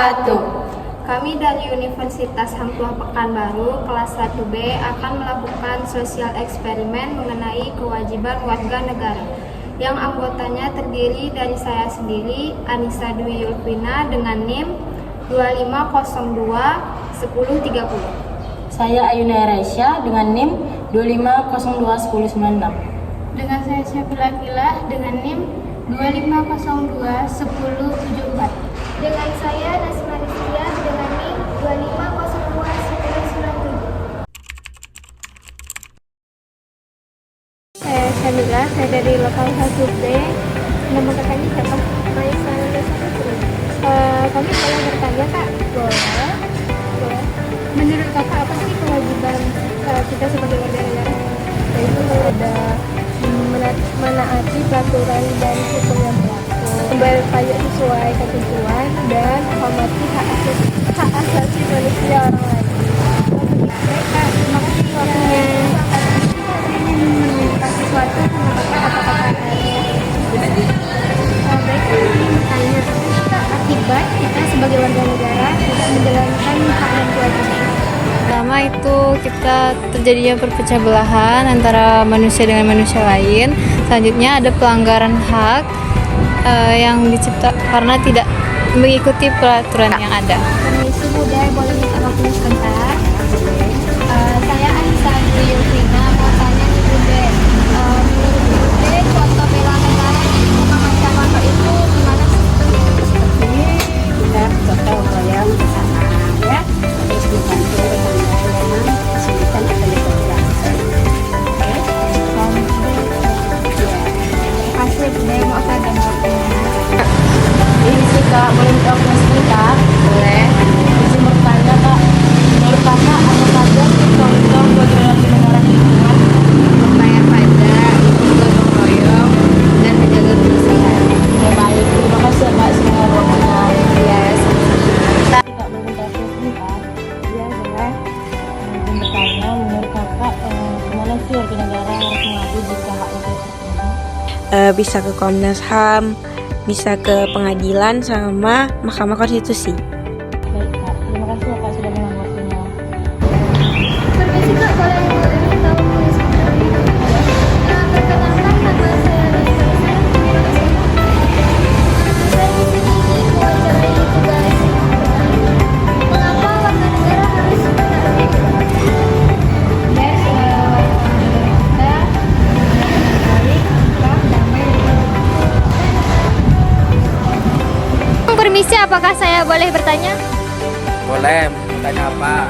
wabarakatuh. Kami dari Universitas Hang Tuah Pekanbaru, kelas 1B akan melakukan sosial eksperimen mengenai kewajiban warga negara yang anggotanya terdiri dari saya sendiri, Anissa Dwi Yulvina dengan NIM 2502 1030. Saya Ayuna Raisya dengan NIM 2502 1096. Dengan saya Syafila Akila dengan NIM 2502 1074. Dengan saya Nasma Rizkia dengan NIM 2502 1097. Saya Syamila, saya dari lokal 1B. Nama kakaknya siapa? Maisa Nurul. Kami boleh bertanya kak? Boleh. Menurut kakak apa sih kewajiban kita sebagai warga negara? Yaitu ada menaati peraturan dan hukum yang berlaku, Membayar pajak sesuai ketentuan dan menghormati hak asasi manusia orang lain. Baik kak, terima kasih waktunya. Ingin menanyakan sesuatu sama kakak, apa kakak ada? Baik, saya ingin bertanya, apa akibat kita sebagai warga negara tidak menjalankan hak dan kewajiban? Pertama itu kita terjadinya perpecah belahan antara manusia dengan manusia lain. Selanjutnya ada pelanggaran hak yang dicipta karena tidak mengikuti peraturan yang ada. Permisi Bude, boleh minta waktunya sebentar? Saya Anissa Dwi Yulvina, mau tanya nih Bude. Menurut Bude, contoh bela negara di tengah masyarakat itu gimana sih? Ini kita contoh yang bersama ya, terus dibantu rekan-rekan yang kesulitan atau yang kekurangan. Oke, Terima kasih Bude, maaf ada waktunya. ini sih kak, boleh minta waktu sebentar? Boleh. Izin bertanya kak, menurut kakak apa saja sih contoh kewajiban negara lingkungan? Membayar pajak, gotong royong, dan menjaga kebersihan. Ya baik, terima kasih ya kak semua waktunya. Yes. Kak boleh minta waktu sebentar? Iya boleh. Izin bertanya, menurut kakak kemana sih warga negara harus mengadu jika hak itu terpenuhi? Bisa ke Komnas HAM, bisa ke pengadilan sama Mahkamah Konstitusi. Baik kak, terima kasih ya kak sudah mengambil waktunya. Permisi kak, boleh minta waktunya sebentar? Perkenalkan nama saya Nasma Rizkia. Saya di sini ingin mewakili tugas mengapa warga negara harus menaati Permisi, apakah saya boleh bertanya? Boleh, tanya apa?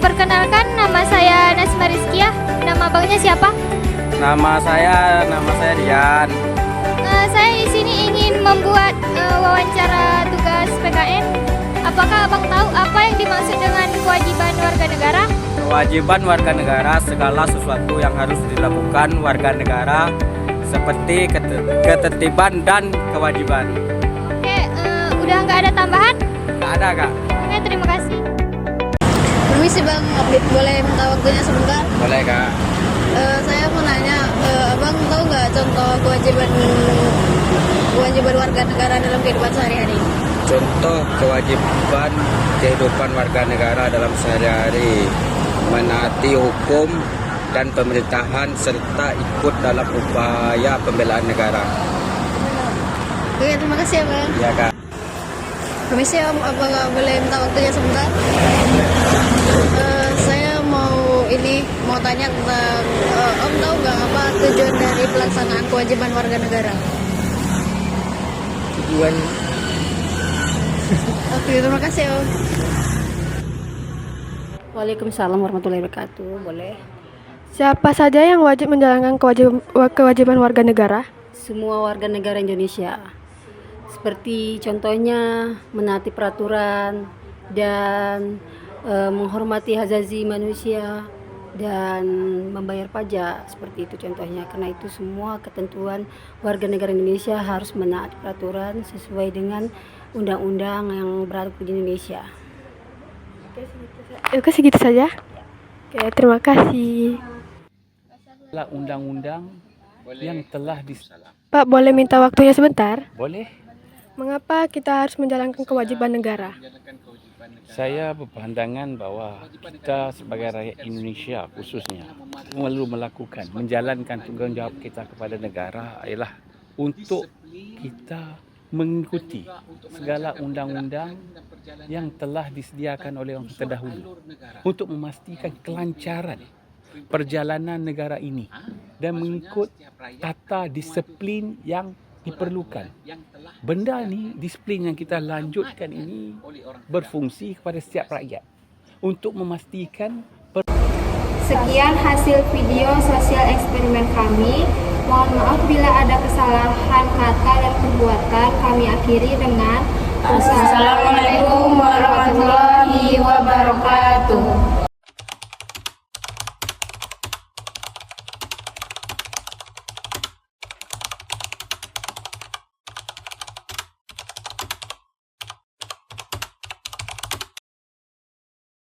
Perkenalkan, nama saya Nasma Rizkia. Nama abangnya siapa? Nama saya Dian. Saya di sini ingin membuat wawancara tugas PKN. Apakah abang tahu apa yang dimaksud dengan kewajiban warga negara? Kewajiban warga negara segala sesuatu yang harus dilakukan warga negara seperti ketertiban dan kewajiban. Oke, udah nggak ada tambahan? Tak ada kak? Oke, terima kasih. Permisi bang, boleh minta waktunya sebentar? Boleh kak. Saya mau nanya, abang tahu nggak contoh kewajiban warga negara dalam kehidupan sehari-hari? Contoh kewajiban kehidupan warga negara dalam sehari-hari: menaati hukum dan pemerintahan serta ikut dalam upaya pembelaan negara. Oke, terima kasih ya bang. Ya kak. Permisi om, apa nggak boleh minta waktunya sebentar? Saya mau tanya tentang om tahu nggak apa tujuan dari pelaksanaan kewajiban warga negara? Tujuan Oke, terima kasih om. Waalaikumsalam warahmatullahi wabarakatuh. Boleh. Siapa saja yang wajib menjalankan kewajiban warga negara? Semua warga negara Indonesia. Seperti contohnya menaati peraturan dan menghormati hak asasi manusia dan membayar pajak, seperti itu contohnya. Karena itu semua ketentuan warga negara Indonesia harus menaati peraturan sesuai dengan undang-undang yang berlaku di Indonesia. Oke, segitu saja. Oke, terima kasih. Undang-undang yang telah Pak, boleh minta waktunya sebentar? boleh Mengapa kita harus menjalankan kewajiban negara? Saya berpandangan bahwa kita sebagai rakyat Indonesia khususnya perlu menjalankan tanggungjawab kita kepada negara ialah untuk kita mengikuti segala undang-undang yang telah disediakan oleh orang kita dahulu untuk memastikan kelancaran perjalanan negara ini dan mengikut tata disiplin yang diperlukan. Benda ni, disiplin yang kita lanjutkan ini berfungsi kepada setiap rakyat untuk memastikan Sekian hasil video sosial eksperimen kami. Mohon maaf bila ada kesalahan kata dan perbuatan. Kami akhiri dengan Assalamualaikum warahmatullahi wabarakatuh.